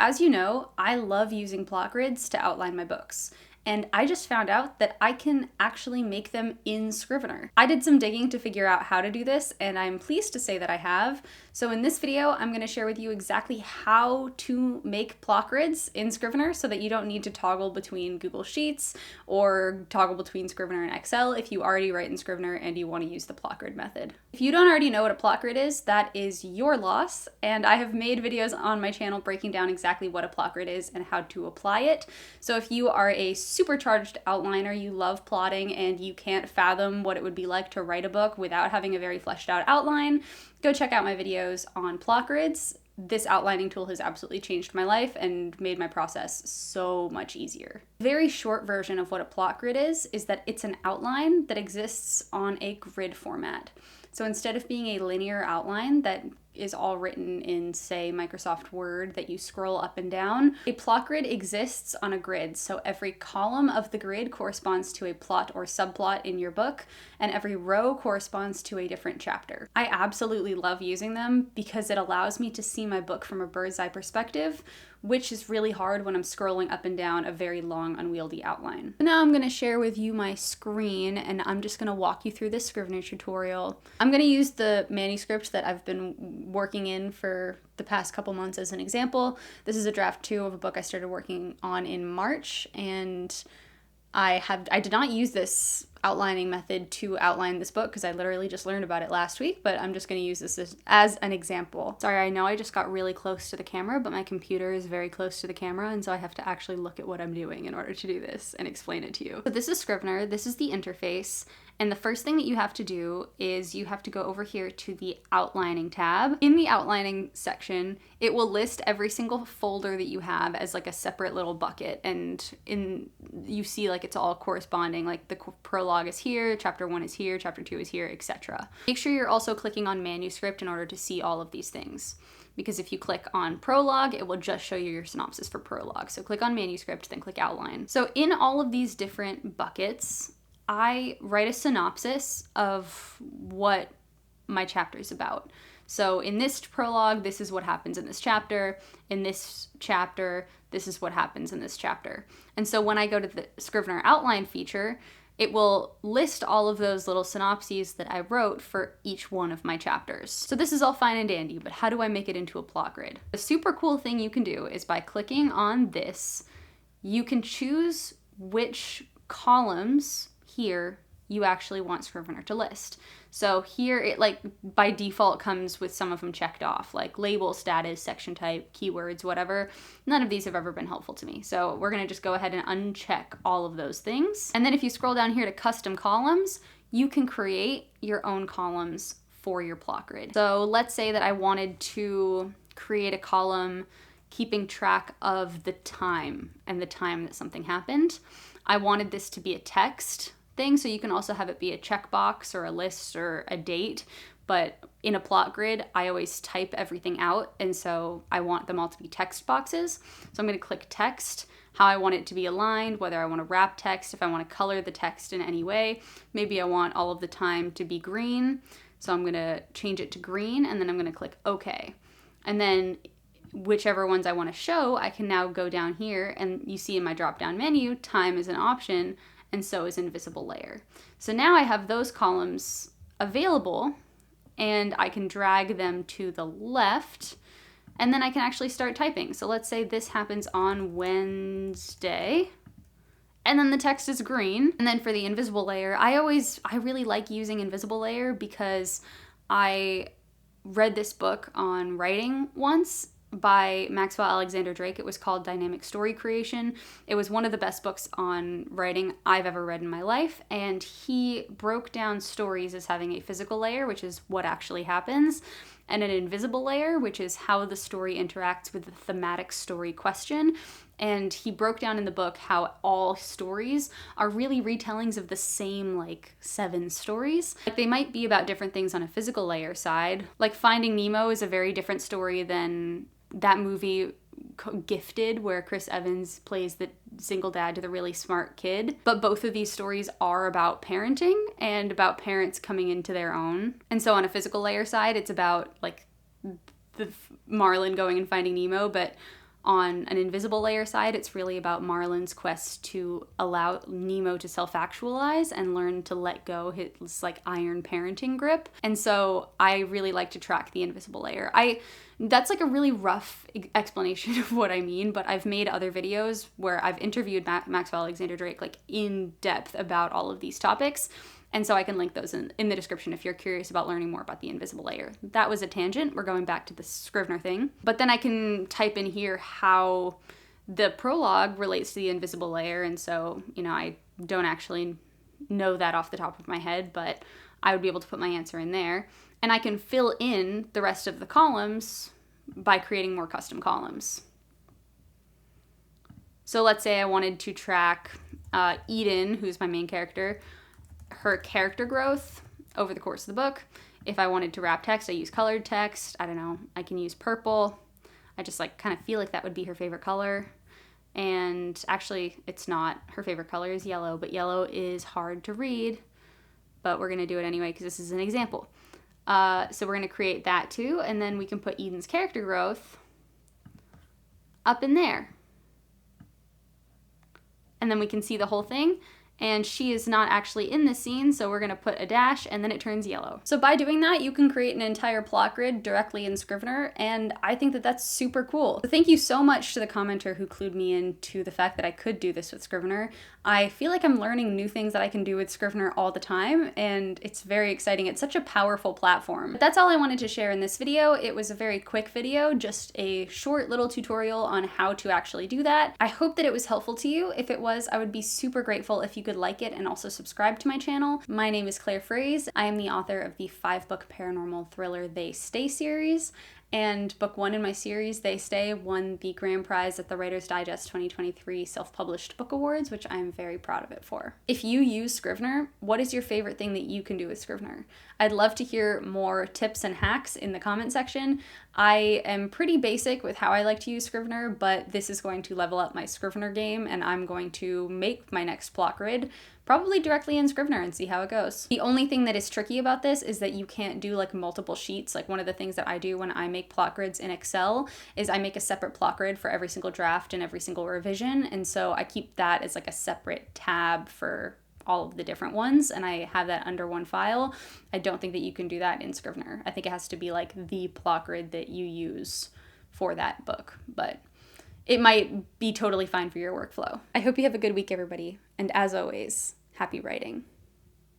as you know, I love using plot grids to outline my books. And I just found out that I can actually make them in Scrivener. I did some digging to figure out how to do this, and I'm pleased to say that I have. So in this video, I'm going to share with you exactly how to make plot grids in Scrivener so that you don't need to toggle between Google Sheets or toggle between Scrivener and Excel if you already write in Scrivener and you want to use the plot grid method. If you don't already know what a plot grid is, that is your loss, and I have made videos on my channel breaking down exactly what a plot grid is and how to apply it. So if you are a supercharged outliner, you love plotting, and you can't fathom what it would be like to write a book without having a very fleshed out outline, go check out my videos on plot grids. This outlining tool has absolutely changed my life and made my process so much easier. Very short version of what a plot grid is that it's an outline that exists on a grid format. So instead of being a linear outline that is all written in, say, Microsoft Word that you scroll up and down, a plot grid exists on a grid. So every column of the grid corresponds to a plot or subplot in your book, and every row corresponds to a different chapter. I absolutely love using them because it allows me to see my book from a bird's eye perspective, which is really hard when I'm scrolling up and down a very long, unwieldy outline. Now I'm gonna share with you my screen, and I'm just gonna walk you through this Scrivener tutorial. I'm gonna use the manuscript that I've been working in for the past couple months as an example. This is a draft 2 of a book I started working on in March, and I did not use this outlining method to outline this book because I literally just learned about it last week, but I'm just going to use this as an example. Sorry, I know I just got really close to the camera, but my computer is very close to the camera, and so I have to actually look at what I'm doing in order to do this and explain it to you. So this is Scrivener, this is the interface, and the first thing that you have to do is you have to go over here to the outlining tab. In the outlining section, it will list every single folder that you have as like a separate little bucket, and you see like it's all corresponding, like the prologue is here, chapter 1 is here, chapter 2 is here, etc. Make sure you're also clicking on manuscript in order to see all of these things, because if you click on prologue, it will just show you your synopsis for prologue. So click on manuscript, then click outline. So in all of these different buckets, I write a synopsis of what my chapter is about. So in this prologue, this is what happens in this chapter. In this chapter, this is what happens in this chapter. And so when I go to the Scrivener outline feature, it will list all of those little synopses that I wrote for each one of my chapters. So this is all fine and dandy, but how do I make it into a plot grid? The super cool thing you can do is by clicking on this, you can choose which columns here you actually want Scrivener to list. So here it like by default comes with some of them checked off, like label, status, section type, keywords, whatever. None of these have ever been helpful to me. So we're gonna just go ahead and uncheck all of those things. And then if you scroll down here to custom columns, you can create your own columns for your plot grid. So let's say that I wanted to create a column keeping track of the time and the time that something happened. I wanted this to be a text thing, so you can also have it be a checkbox or a list or a date, but in a plot grid, I always type everything out, and so I want them all to be text boxes. So I'm going to click text, how I want it to be aligned, whether I want to wrap text, if I want to color the text in any way. Maybe I want all of the time to be green, so I'm going to change it to green, and then I'm going to click OK. And then whichever ones I want to show, I can now go down here, and you see in my drop-down menu, time is an option, and so is invisible layer. So now I have those columns available, and I can drag them to the left, and then I can actually start typing. So let's say this happens on Wednesday, and then the text is green. And then for the invisible layer, I really like using invisible layer because I read this book on writing once by Maxwell Alexander Drake. It was called Dynamic Story Creation. It was one of the best books on writing I've ever read in my life, and he broke down stories as having a physical layer, which is what actually happens, and an invisible layer, which is how the story interacts with the thematic story question. And he broke down in the book how all stories are really retellings of the same, like, 7 stories. Like, they might be about different things on a physical layer side. Like, Finding Nemo is a very different story than that movie Gifted, where Chris Evans plays the single dad to the really smart kid. But both of these stories are about parenting and about parents coming into their own. And so on a physical layer side, it's about, like, the Marlin going and finding Nemo, but On an invisible layer side, it's really about Marlin's quest to allow Nemo to self-actualize and learn to let go his like iron parenting grip. And so I really like to track the invisible layer. That's like a really rough explanation of what I mean, but I've made other videos where I've interviewed Maxwell Alexander Drake like in depth about all of these topics. And so I can link those in the description if you're curious about learning more about the invisible layer. That was a tangent. We're going back to the Scrivener thing. But then I can type in here how the prologue relates to the invisible layer. And so, I don't actually know that off the top of my head, but I would be able to put my answer in there. And I can fill in the rest of the columns by creating more custom columns. So let's say I wanted to track Eden, who's my main character, her character growth over the course of the book. If I wanted to wrap text, I use colored text. I don't know, I can use purple. I just like kind of feel like that would be her favorite color. And actually, it's not. Her favorite color is yellow, but yellow is hard to read. But we're going to do it anyway because this is an example. So we're going to create that too, and then we can put Eden's character growth up in there. And then we can see the whole thing. And she is not actually in the scene, so we're going to put a dash, and then it turns yellow. So by doing that, you can create an entire plot grid directly in Scrivener, and I think that that's super cool. So thank you so much to the commenter who clued me into the fact that I could do this with Scrivener. I feel like I'm learning new things that I can do with Scrivener all the time, and it's very exciting. It's such a powerful platform. But that's all I wanted to share in this video. It was a very quick video, just a short little tutorial on how to actually do that. I hope that it was helpful to you. If it was, I would be super grateful if you could like it and also subscribe to my channel. My name is Claire Fraze. I am the author of the 5-book paranormal thriller They Stay series, and book 1 in my series, They Stay, won the grand prize at the Writer's Digest 2023 Self-Published Book Awards, which I'm very proud of it for. If you use Scrivener, what is your favorite thing that you can do with Scrivener? I'd love to hear more tips and hacks in the comment section. I am pretty basic with how I like to use Scrivener, but this is going to level up my Scrivener game, and I'm going to make my next plot grid probably directly in Scrivener and see how it goes. The only thing that is tricky about this is that you can't do like multiple sheets. Like one of the things that I do when I make plot grids in Excel is I make a separate plot grid for every single draft and every single revision. And so I keep that as like a separate tab for all of the different ones, and I have that under one file. I don't think that you can do that in Scrivener. I think it has to be like the plot grid that you use for that book, but it might be totally fine for your workflow. I hope you have a good week, everybody. And as always, happy writing.